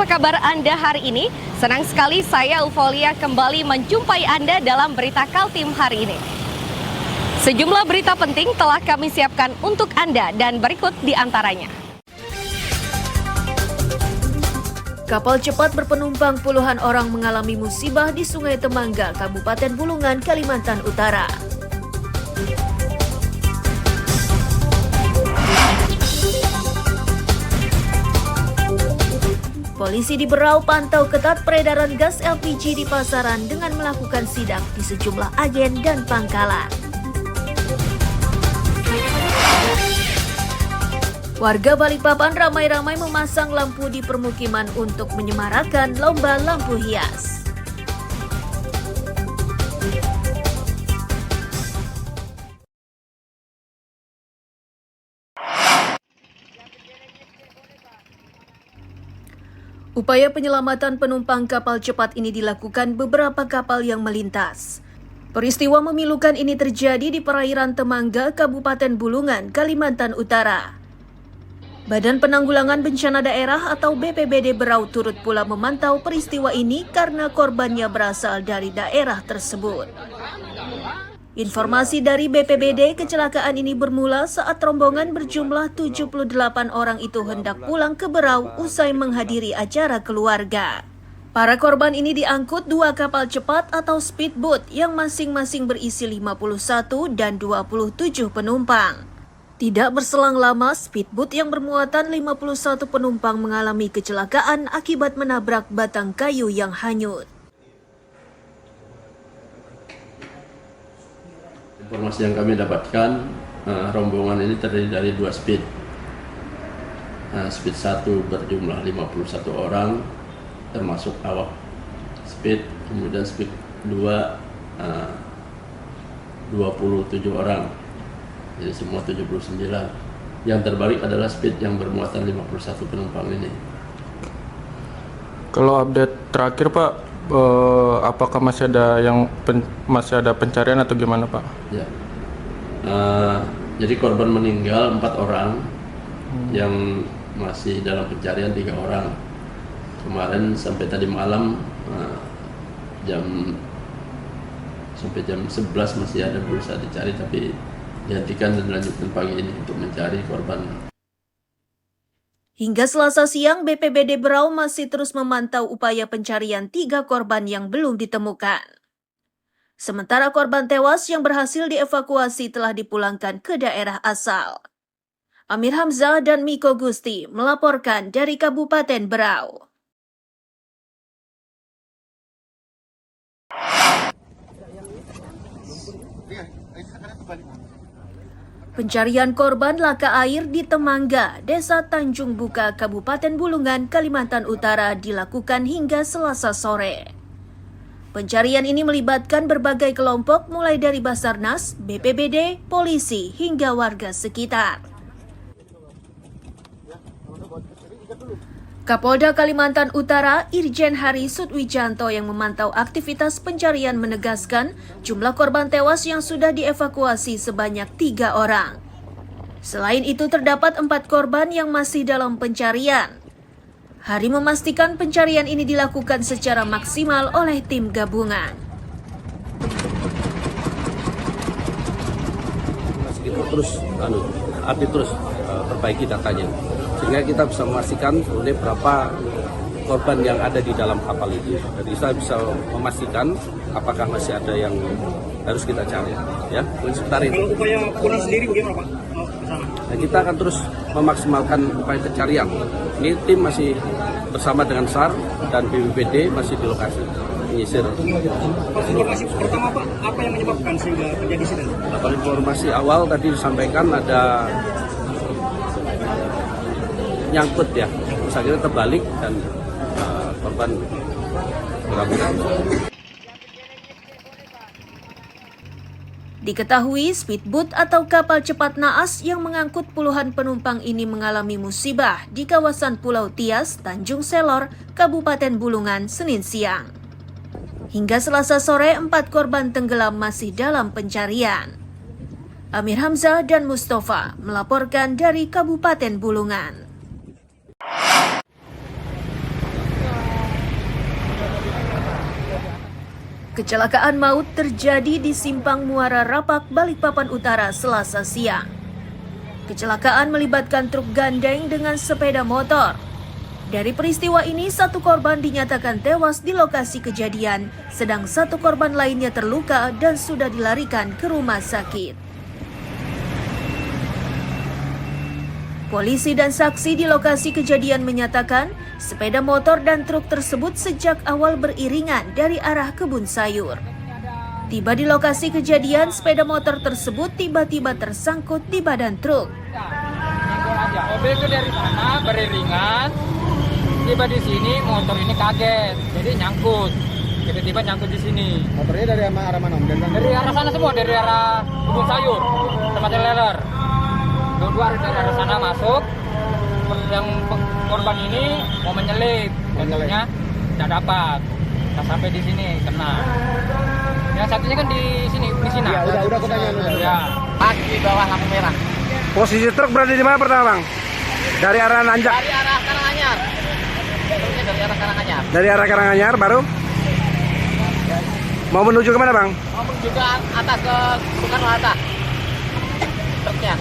kabar Anda hari ini? Senang sekali saya Eufolia kembali menjumpai Anda dalam berita Kaltim hari ini. Sejumlah berita penting telah kami siapkan untuk Anda dan berikut di antaranya. Kapal cepat berpenumpang puluhan orang mengalami musibah di Sungai Temangga, Kabupaten Bulungan, Kalimantan Utara. Polisi di Berau pantau ketat peredaran gas LPG di pasaran dengan melakukan sidak di sejumlah agen dan pangkalan. Warga Balikpapan ramai-ramai memasang lampu di permukiman untuk menyemarakan lomba lampu hias. Upaya penyelamatan penumpang kapal cepat ini dilakukan beberapa kapal yang melintas. Peristiwa memilukan ini terjadi di perairan Temangga, Kabupaten Bulungan, Kalimantan Utara. Badan Penanggulangan Bencana Daerah atau BPBD Berau turut pula memantau peristiwa ini karena korbannya berasal dari daerah tersebut. Informasi dari BPBD, kecelakaan ini bermula saat rombongan berjumlah 78 orang itu hendak pulang ke Berau usai menghadiri acara keluarga. Para korban ini diangkut dua kapal cepat atau speedboat yang masing-masing berisi 51 dan 27 penumpang. Tidak berselang lama, speedboat yang bermuatan 51 penumpang mengalami kecelakaan akibat menabrak batang kayu yang hanyut. Informasi yang kami dapatkan, rombongan ini terdiri dari dua speed. Speed 1 berjumlah 51 orang, termasuk awak speed, kemudian speed 2, 27 orang. Jadi semua 79. Yang terbalik adalah speed yang bermuatan 51 penumpang ini. Kalau update terakhir Pak, apakah masih ada pencarian atau gimana Pak? Ya. Jadi korban meninggal 4 orang, yang masih dalam pencarian 3 orang. Kemarin sampai tadi malam sampai jam 11 masih ada berusaha dicari, tapi dihentikan dan dilanjutkan pagi ini untuk mencari korban. Hingga Selasa siang, BPBD Berau masih terus memantau upaya pencarian 3 korban yang belum ditemukan. Sementara korban tewas yang berhasil dievakuasi telah dipulangkan ke daerah asal. Amir Hamzah dan Miko Gusti melaporkan dari Kabupaten Berau. Pencarian korban laka air di Temangga, Desa Tanjung Buka, Kabupaten Bulungan, Kalimantan Utara dilakukan hingga Selasa sore. Pencarian ini melibatkan berbagai kelompok mulai dari Basarnas, BPBD, polisi, hingga warga sekitar. Kapolda Kalimantan Utara, Irjen Hari Sudwijanto yang memantau aktivitas pencarian menegaskan jumlah korban tewas yang sudah dievakuasi sebanyak 3 orang. Selain itu terdapat 4 korban yang masih dalam pencarian. Hari memastikan pencarian ini dilakukan secara maksimal oleh tim gabungan. Kita terus update terus perbaiki datanya, sehingga kita bisa memastikan oleh berapa korban yang ada di dalam kapal itu. Jadi kita bisa memastikan apakah masih ada yang harus kita cari. Ya, sebentar ini. Kalau upaya pulang sendiri bagaimana Pak? Nah, kita akan terus memaksimalkan upaya pencarian. Ini tim masih bersama dengan SAR dan BPBD masih di lokasi menyisir. Informasi pertama Pak, apa yang menyebabkan sehingga terjadi insiden? Informasi awal tadi disampaikan ada nyangkut ya, terus akhirnya terbalik dan korban berhamburan. Diketahui speedboat atau kapal cepat naas yang mengangkut puluhan penumpang ini mengalami musibah di kawasan Pulau Tias, Tanjung Selor, Kabupaten Bulungan, Senin siang. Hingga Selasa sore, 4 korban tenggelam masih dalam pencarian. Amir Hamzah dan Mustafa melaporkan dari Kabupaten Bulungan. Kecelakaan maut terjadi di Simpang Muara Rapak, Balikpapan Utara, Selasa siang. Kecelakaan melibatkan truk gandeng dengan sepeda motor. Dari peristiwa ini, satu korban dinyatakan tewas di lokasi kejadian, sedang satu korban lainnya terluka dan sudah dilarikan ke rumah sakit. Polisi dan saksi di lokasi kejadian menyatakan, sepeda motor dan truk tersebut sejak awal beriringan dari arah kebun sayur. Tiba di lokasi kejadian, sepeda motor tersebut tiba-tiba tersangkut di badan truk. Mobil itu dari sana beriringan, tiba di sini motor ini kaget, jadi nyangkut. Tiba-tiba nyangkut di sini. Motornya dari arah mana? Dari arah sana semua, dari arah kebun sayur, tempatnya leler. Dua-dua dari arah sana masuk. Yang korban ini mau menyelip, tentunya tidak dapat. Nah, sampai di sini kena. Yang satunya kan di sini. Iya, udah aku tanya udah. Ya. Di bawah lampu merah. Posisi truk berada di mana pertama, Bang? Dari arah Nanjak. Dari arah Karanganyar. Truknya dari arah Karanganyar. Dari arah Karanganyar baru mau menuju kemana, Bang? Mau menuju ke atas ke Soekarno-Hatta. Truknya.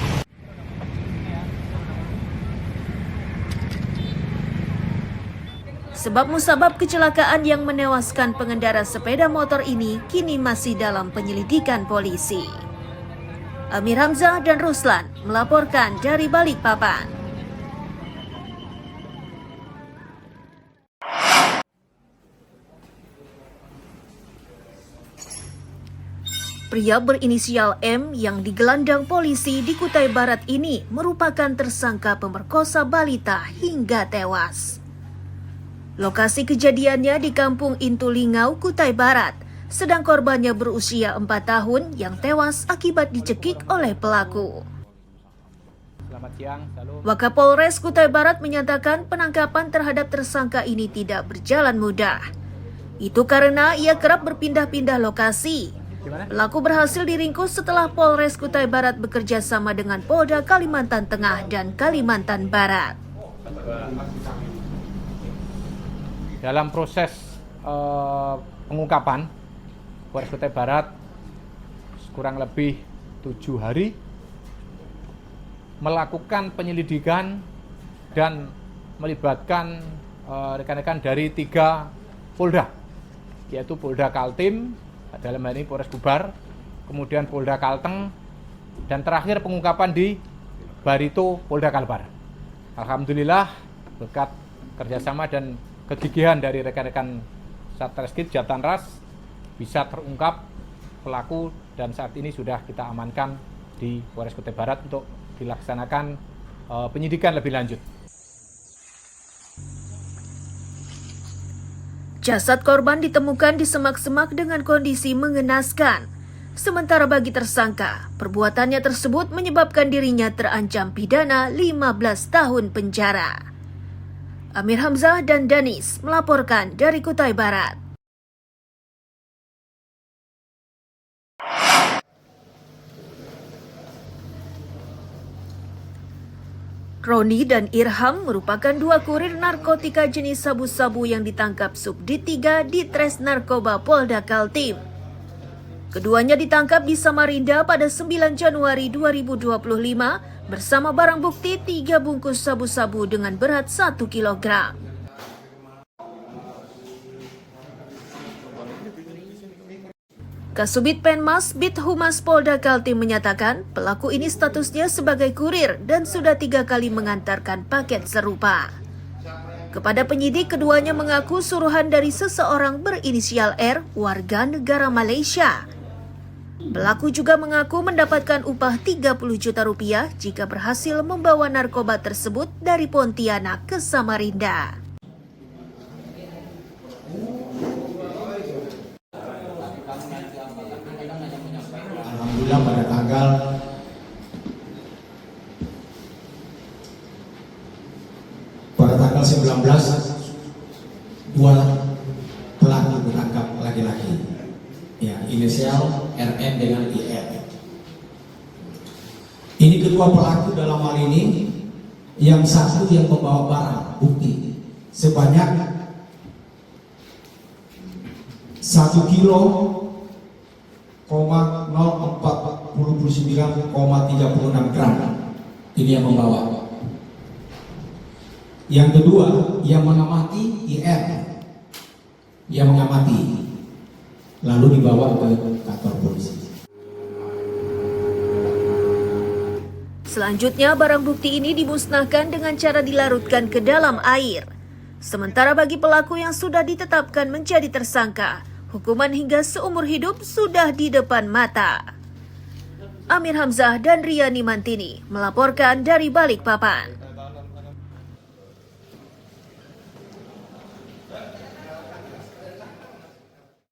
Sebab musabab kecelakaan yang menewaskan pengendara sepeda motor ini kini masih dalam penyelidikan polisi. Amir Hamzah dan Ruslan melaporkan dari Balikpapan. Pria berinisial M yang digelandang polisi di Kutai Barat ini merupakan tersangka pemerkosa balita hingga tewas. Lokasi kejadiannya di Kampung Intulingau, Kutai Barat, sedang korbannya berusia 4 tahun yang tewas akibat dicekik oleh pelaku. Selamat siang, salam. Wakapolres Kutai Barat menyatakan penangkapan terhadap tersangka ini tidak berjalan mudah. Itu karena ia kerap berpindah-pindah lokasi. Pelaku berhasil diringkus setelah Polres Kutai Barat bekerja sama dengan Polda Kalimantan Tengah dan Kalimantan Barat. Dalam proses pengungkapan, Polres Kutai Barat kurang lebih 7 hari melakukan penyelidikan dan melibatkan rekan-rekan dari 3 Polda, yaitu Polda Kaltim, dalam hal ini Polres Bubar, kemudian Polda Kalteng, dan terakhir pengungkapan di Barito, Polda Kalbar. Alhamdulillah berkat kerjasama dan kegigihan dari rekan-rekan Satreskrim Jatanras bisa terungkap pelaku dan saat ini sudah kita amankan di Polres Kutai Barat untuk dilaksanakan penyidikan lebih lanjut. Jasad korban ditemukan di semak-semak dengan kondisi mengenaskan. Sementara bagi tersangka, perbuatannya tersebut menyebabkan dirinya terancam pidana 15 tahun penjara. Amir Hamzah dan Danis melaporkan dari Kutai Barat. Roni dan Irham merupakan 2 kurir narkotika jenis sabu-sabu yang ditangkap Subdit 3 di Tres Narkoba Polda Kaltim. Keduanya ditangkap di Samarinda pada 9 Januari 2025 bersama barang bukti 3 bungkus sabu-sabu dengan berat 1 kg. Kasubit Penmas Bit Humas Polda Kaltim menyatakan pelaku ini statusnya sebagai kurir dan sudah 3 kali mengantarkan paket serupa. Kepada penyidik, keduanya mengaku suruhan dari seseorang berinisial R, warga negara Malaysia. Pelaku juga mengaku mendapatkan upah 30 juta rupiah jika berhasil membawa narkoba tersebut dari Pontianak ke Samarinda. Alhamdulillah pada tanggal 19 2 pelaku ditangkap laki-laki. Ya, inisial RM dengan IR. Ini kedua pelaku dalam hal ini, yang satu yang membawa barang bukti sebanyak 1 kilo 049,36 gram. Ini yang membawa. Yang kedua, yang mengamati IR, yang mengamati, lalu dibawa ke kantor polisi. Selanjutnya, barang bukti ini dimusnahkan dengan cara dilarutkan ke dalam air. Sementara bagi pelaku yang sudah ditetapkan menjadi tersangka, hukuman hingga seumur hidup sudah di depan mata. Amir Hamzah dan Riani Mantini melaporkan dari Balikpapan.